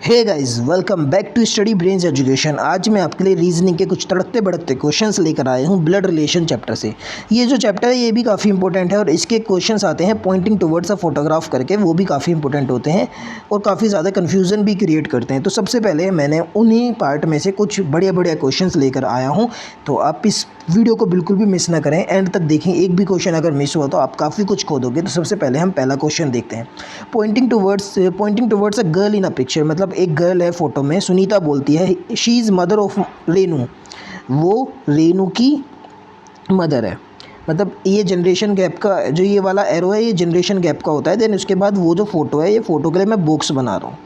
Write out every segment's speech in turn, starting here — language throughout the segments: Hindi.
Hey guys, welcome back to Study Brains Education. आज मैं आपके लिए रीजनिंग के कुछ तड़कते भड़कते क्वेश्चंस लेकर आया हूँ ब्लड रिलेशन चैप्टर से। ये जो चैप्टर है ये भी काफ़ी इंपॉर्टेंट है और इसके क्वेश्चंस आते हैं पॉइंटिंग टुवर्ड्स अ फोटोग्राफ करके, वो भी काफ़ी इंपॉर्टेंट होते हैं और काफ़ी ज़्यादा कन्फ्यूज़न भी क्रिएट करते हैं। तो सबसे पहले मैंने उन्हीं पार्ट में से कुछ बढ़िया बढ़िया क्वेश्चन लेकर आया हूँ, तो आप इस वीडियो को बिल्कुल भी मिस ना करें, एंड तक देखें। एक भी क्वेश्चन अगर मिस हुआ तो आप काफ़ी कुछ खो दोगे। तो सबसे पहले हम पहला क्वेश्चन देखते हैं। Pointing towards a girl in a picture, मतलब एक गर्ल है फोटो में। सुनीता बोलती है she is mother of Renu, वो रेनू की मदर है। मतलब ये जनरेशन गैप का जो ये वाला एरो है, ये जनरेशन गैप का होता है। देन उसके बाद वो जो फोटो है, ये फ़ोटो के लिए मैं बॉक्स बना रहा हूँ।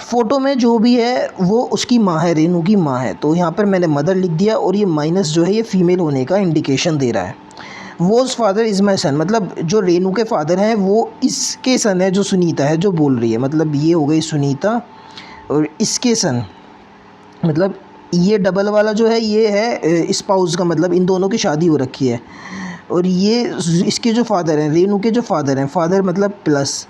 फ़ोटो में जो भी है वो उसकी माँ है, रेनू की माँ है। तो यहाँ पर मैंने मदर लिख दिया और ये माइनस जो है ये फीमेल होने का इंडिकेशन दे रहा है। वोज फादर इज़ माई सन, मतलब जो रेनू के फादर हैं वो इसके सन है, जो सुनीता है जो बोल रही है। मतलब ये हो गई सुनीता और इसके सन, मतलब ये डबल वाला जो है ये है स्पाउस का, मतलब इन दोनों की शादी हो रखी है। और ये इसके जो फादर हैं, रेनू के जो फादर हैं, फादर मतलब प्लस,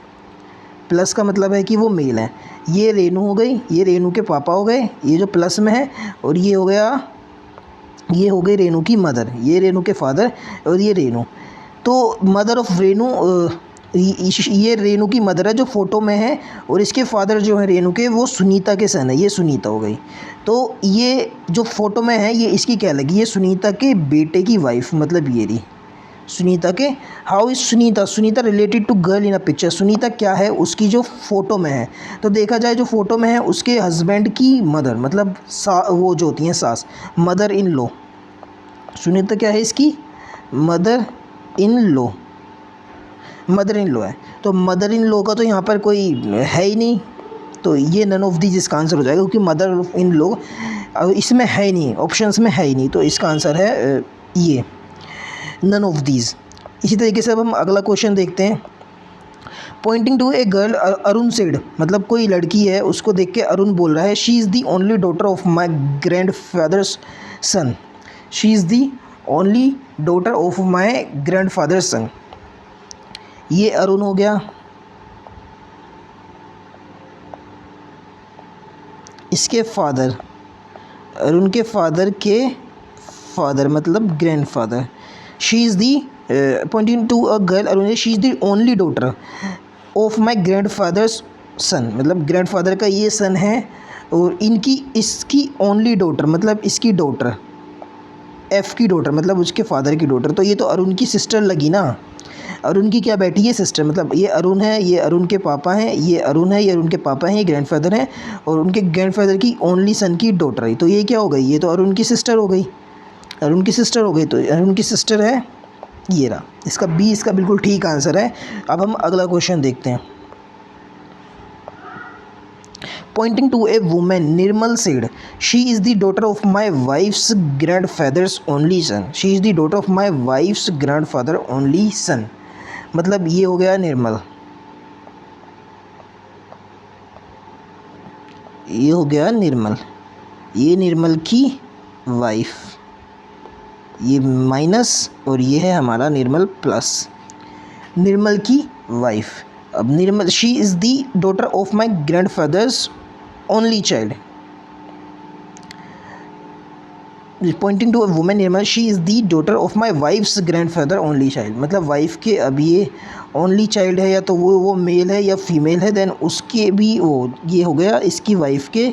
प्लस का मतलब है कि वो मेल है। ये रेनू हो गई, ये रेनू के पापा हो गए, ये जो प्लस में है, और ये हो गया, ये हो गई रेनू की मदर, ये रेनू के फादर और ये रेनू। तो मदर ऑफ रेनू, ये रेनू की मदर है जो फ़ोटो में है, और इसके फादर जो है रेनू के, वो सुनीता के सन है। ये सुनीता हो गई। तो ये जो फ़ोटो में है ये इसकी क्या लगी, ये सुनीता के बेटे की वाइफ, मतलब ये रही सुनीता के। How is Sunita, Sunita related to girl in a picture, Sunita क्या है उसकी जो फ़ोटो में है। तो देखा जाए जो फ़ोटो में है उसके हस्बैंड की मदर, मतलब वो जो होती हैं सास, मदर इन लॉ। सुनीता क्या है इसकी mother in law, mother in law है। तो मदर इन लॉ का तो यहाँ पर कोई है ही नहीं, तो ये नन ऑफ दीज इसका आंसर हो जाएगा, क्योंकि मदर इन लॉ इसमें है ही नहीं, ऑप्शंस में है ही नहीं। तो इसका आंसर है ये नन ऑफ दीज। इसी तरीके से अब हम अगला क्वेश्चन देखते हैं। Pointing to a girl Arun said, मतलब कोई लड़की है उसको देख के अरुण बोल रहा है she is the only daughter of my grand father's son, she is the only daughter of my grand father's son. ये अरुण हो गया, इसके फादर, अरुण के फादर के फादर मतलब grand father. She is the pointing to a girl Arun, she is the only daughter of my grand father's son, मतलब ग्रैंड फादर का ये सन है और इनकी इसकी ओनली डॉटर, मतलब इसकी डॉटर, एफ़ की डॉटर, मतलब उसके फादर की डॉटर। तो ये तो अरुण की सिस्टर लगी ना, अरुण की क्या बैठी है सिस्टर। मतलब ये अरुण है, ये अरुण के पापा हैं, ये अरुण है, ये अरुण के पापा हैं, ये ग्रैंडफादर हैं, और उनके ग्रैंडफादर की ओनली सन की डॉटर है। तो ये क्या हो गई, ये तो अरुण की सिस्टर हो गई, अरुण की सिस्टर हो गई। तो अरुण की सिस्टर है, ये रहा इसका बी, इसका बिल्कुल ठीक आंसर है। अब हम अगला क्वेश्चन देखते हैं। Pointing to a woman, Nirmal said, "She is the daughter of my wife's grandfather's only son." She is the daughter of my wife's grandfather only son. मतलब ये हो गया निर्मल, ये हो गया निर्मल, ये निर्मल की वाइफ, ये माइनस और ये है हमारा निर्मल प्लस, निर्मल की वाइफ। अब Nirmal, she is the daughter of my grand fathers only child. Pointing to a women Nirmal, she is the daughter of my wife's grand father only child, मतलब वाइफ के अब ये ओनली चाइल्ड है, या तो वो मेल है या फीमेल है। देन उसके भी वो ये हो गया इसकी वाइफ के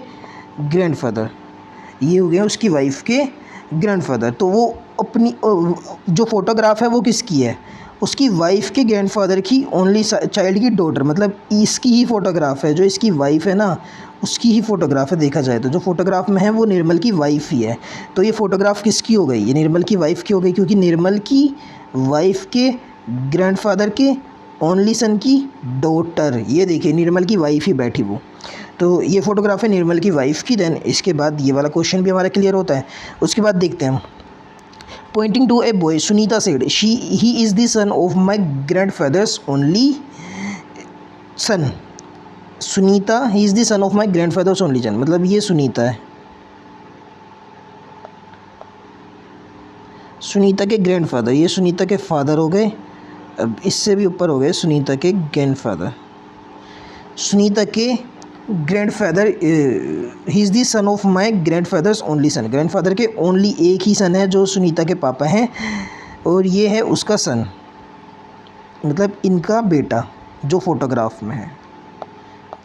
ग्रैंड फादर, ये हो गया उसकी वाइफ के ग्रैंड फादर। तो वो अपनी जो फोटोग्राफ है वो किसकी है, उसकी वाइफ के ग्रैंडफादर की ओनली चाइल्ड की डॉटर, मतलब इसकी ही फ़ोटोग्राफ है, जो इसकी वाइफ है ना उसकी ही फ़ोटोग्राफ है। देखा जाए तो जो फ़ोटोग्राफ में है वो निर्मल की वाइफ ही है। तो ये फ़ोटोग्राफ किसकी हो गई, ये निर्मल की वाइफ की हो गई, क्योंकि निर्मल की वाइफ के ग्रैंडफादर के ओनली सन की डॉटर, ये देखिए निर्मल की वाइफ ही बैठी वो। तो ये फ़ोटोग्राफ है निर्मल की वाइफ की। देन इसके बाद ये वाला क्वेश्चन भी हमारा क्लियर होता है। उसके बाद देखते हैं हम। Pointing to a boy, Sunita said, he is the son of my grandfather's only son. Sunita, he is the son of my grandfather's only son, मतलब ये सुनीता है, सुनीता के ग्रैंडफादर, ये सुनीता के फादर हो गए। अब इससे भी ऊपर हो गए सुनीता के ग्रैंडफादर, सुनीता के grandfather, he is the son of my grandfather's only son. Grandfather के ओनली एक ही सन है जो सुनीता के पापा हैं, और ये है उसका सन, मतलब इनका बेटा जो फोटोग्राफ में है,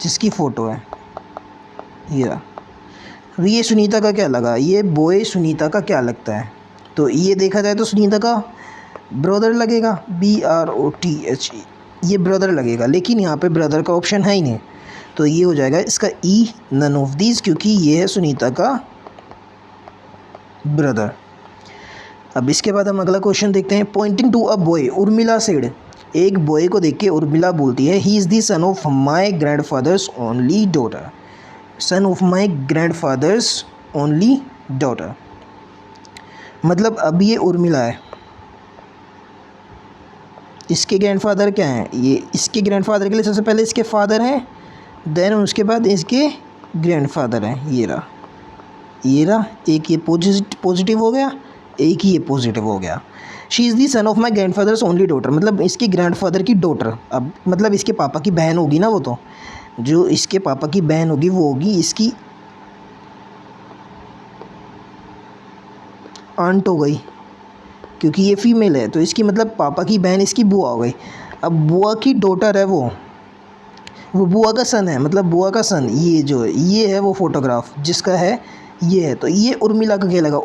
जिसकी फ़ोटो है ये सुनीता का क्या लगा, ये बॉय सुनीता का क्या लगता है? तो ये देखा जाए तो सुनीता का ब्रदर लगेगा, BROTHE, ये ब्रदर लगेगा, लेकिन यहाँ पे ब्रदर का ऑप्शन है ही नहीं, तो ये हो जाएगा इसका E, नन ऑफ दीज, क्योंकि ये है सुनीता का ब्रदर। अब इसके बाद हम अगला क्वेश्चन देखते हैं। Pointing to a boy, Urmila said, एक बॉय को देख के उर्मिला बोलती है, he is the son of my grandfather's only daughter. Son of my grandfather's only daughter, मतलब अब ये उर्मिला है, इसके ग्रैंडफादर क्या हैं, ये इसके ग्रैंडफादर के लिए सबसे पहले इसके फादर हैं, देन उसके बाद इसके ग्रैंडफादर हैं। ये रहा एक ये पॉजिटिव हो गया, एक ही ये पॉजिटिव हो गया। She is the son of my grandfather's only daughter, मतलब इसके ग्रैंडफादर की डॉटर, अब मतलब इसके पापा की बहन होगी ना, वो तो जो इसके पापा की बहन होगी वो होगी इसकी आंट हो गई, क्योंकि ये फीमेल है, तो इसकी मतलब पापा की बहन इसकी बुआ हो गई। अब बुआ की डॉटर है वो बुआ का सन है, मतलब बुआ का सन, ये जो है ये है वो फोटोग्राफ जिसका है ये है, तो ये उर्मिला का क्या लगा,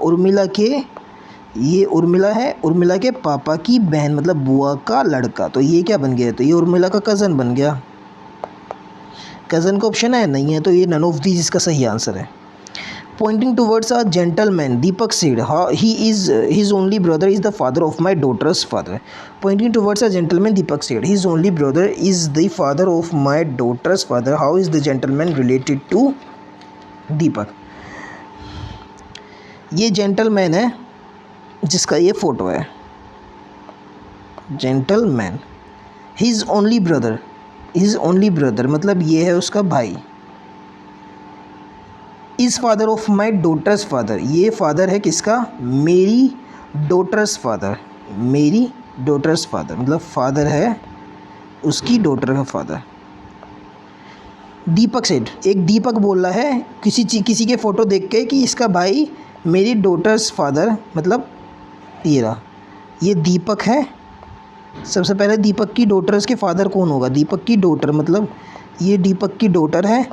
ये उर्मिला है, उर्मिला के पापा की बहन, मतलब बुआ का लड़का, तो ये क्या बन गया, तो ये उर्मिला का कज़न बन गया। कज़न का ऑप्शन है नहीं है, तो ये नन ऑफ दीज इसका सही आंसर है। Pointing towards a gentleman, Deepak said, he is his only brother is the father of my daughter's father. Pointing towards a gentleman, Deepak said, his only brother is the father of my daughter's father. How is the gentleman related to Deepak? ये जेंटलमैन है जिसका ये फ़ोटो है, जेंटलमैन, हिज ओनली ब्रदर मतलब ये है उसका भाई, is father of my daughter's father, ये फादर है किसका, मेरी डॉटर्स फादर, मतलब फादर है उसकी डॉटर का फादर। दीपक सेड, एक दीपक बोल रहा है किसी के फ़ोटो देख के कि इसका भाई मेरी डॉटर्स फादर, मतलब ये दीपक है। सबसे पहले दीपक की डॉटर्स के फादर कौन होगा, दीपक की डॉटर, मतलब ये दीपक की डॉटर है,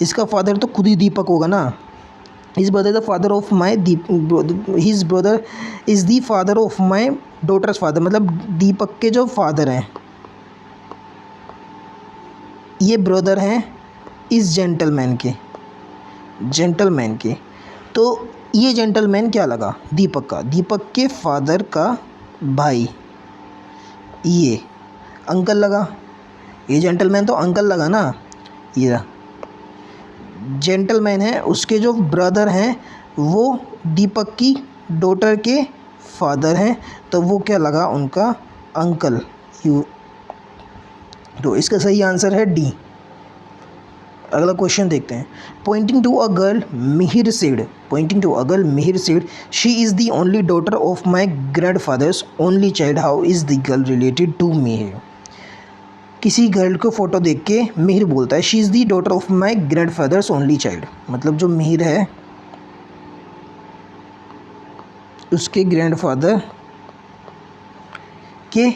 इसका फादर तो खुद ही दीपक होगा ना। His brother the father of my his brother is the father of my daughter's father, मतलब दीपक के जो फादर हैं ये ब्रदर हैं इस जेंटलमैन के, तो ये जेंटलमैन क्या लगा, दीपक के फादर का भाई, ये अंकल लगा, ये जेंटलमैन तो अंकल लगा ना। ये जेंटलमैन है, उसके जो ब्रदर हैं वो दीपक की डॉटर के फादर हैं, तो वो क्या लगा, उनका अंकल। तो इसका सही आंसर है डी। अगला क्वेश्चन देखते हैं। Pointing to a girl Mihir said, she is the only daughter of my grand fathers only child. How is the girl related to Mihir? किसी गर्ल को फ़ोटो देख के मिहिर बोलता है, she is the daughter of my grand fathers only child, मतलब जो मिहिर है उसके ग्रैंडफादर के,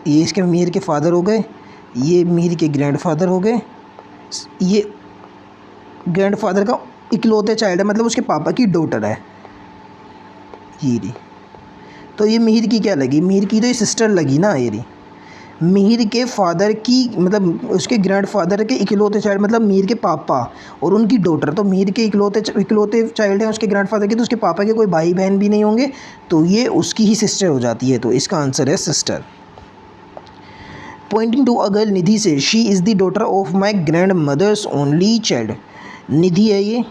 ये इसके मिहिर के फादर हो गए, ये मिहिर के ग्रैंडफादर हो गए, ये ग्रैंडफादर का इकलौते चाइल्ड है, मतलब उसके पापा की डॉटर है ये। तो ये मिहिर की क्या लगी, मिहिर की तो ये सिस्टर लगी ना, ये मिहिर के फादर की, मतलब उसके ग्रैंडफादर के इकलौते चाइल्ड, मतलब मिहिर के पापा और उनकी डॉटर, तो मिहिर के इकलौते चाइल्ड हैं उसके ग्रैंडफादर के, तो उसके पापा के कोई भाई बहन भी नहीं होंगे, तो ये उसकी ही सिस्टर हो जाती है, तो इसका आंसर है sister. Pointing to a girl Nidhi से, she is the daughter of my grand mother's only child. Nidhi है ये,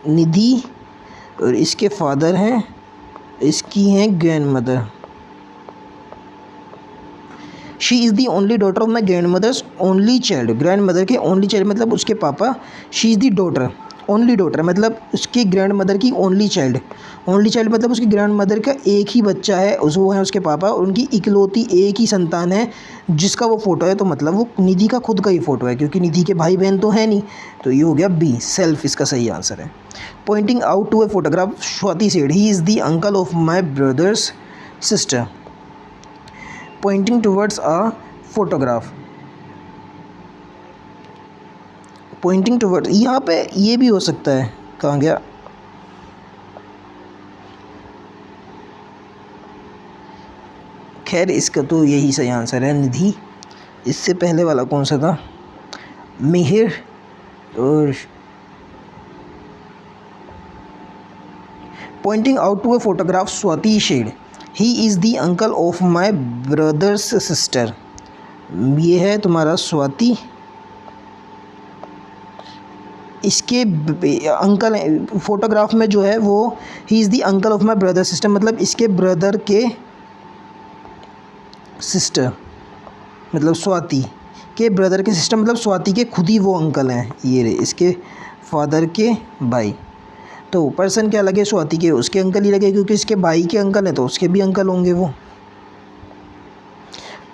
निधि, और इसके फादर हैं, इसकी हैं grand mother. She is the only daughter of my grand mother's only child, grand mother के ओनली चाइल्ड मतलब उसके पापा, she is the daughter only daughter मतलब उसकी ग्रैंड मदर की ओनली चाइल्ड मतलब उसकी ग्रैंड मदर का एक ही बच्चा है, वो है उसके पापा, और उनकी इकलौती एक ही संतान है जिसका वो फ़ोटो है। तो मतलब वो निधि का खुद का ही फ़ोटो है, क्योंकि निधि के भाई बहन तो है नहीं। तो ये हो गया बी, सेल्फ इसका सही आंसर है। Pointing out to a photograph, Swati said he is the uncle of my brother's sister. Pointing towards a photograph, pointing towards, यहाँ पे ये भी हो सकता है, कहाँ गया, खैर इसका तो यही सही आंसर है निधि। इससे पहले वाला कौन सा था, मिहिर और pointing out to a photograph, Swati said he is the uncle of my brother's sister. ये है तुम्हारा स्वाति, इसके अंकल फोटोग्राफ में जो है वो ही is the uncle of my brother sister, मतलब इसके ब्रदर के सिस्टर, मतलब स्वाति के ब्रदर के सिस्टर, मतलब स्वाति के खुद ही वो अंकल हैं, ये रहे इसके फादर के भाई। तो पर्सन क्या लगे, स्वाति के उसके अंकल ही लगे, क्योंकि इसके भाई के अंकल हैं तो उसके भी अंकल होंगे वो।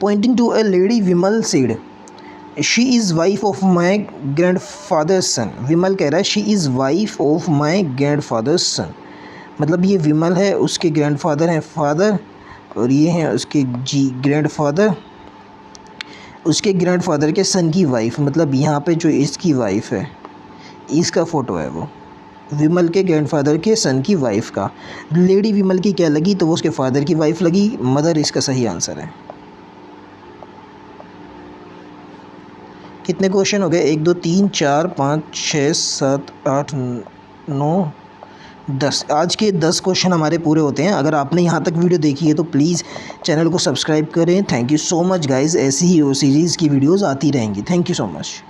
Pointing to a lady, Vimal said she is wife of my grand father's son. Vimal कह रहा है she is wife of my grand father's son, मतलब ये विमल है, उसके ग्रैंड फादर हैं फादर, और ये हैं उसके ग्रैंड फादर, उसके ग्रैंड फादर के सन की वाइफ, मतलब यहाँ पे जो इसकी वाइफ है इसका फ़ोटो है वो विमल के ग्रैंडफादर के सन की वाइफ का। लेडी विमल की क्या लगी, तो वो उसके फादर की वाइफ लगी, मदर इसका सही आंसर है। कितने क्वेश्चन हो गए, 1 2 3 4 5 6 7 8 9 10। आज के 10 क्वेश्चन हमारे पूरे होते हैं। अगर आपने यहाँ तक वीडियो देखी है तो प्लीज़ चैनल को सब्सक्राइब करें। Thank you so much guys, ऐसी ही सीरीज़ की वीडियोज़ आती रहेंगी। Thank you so much.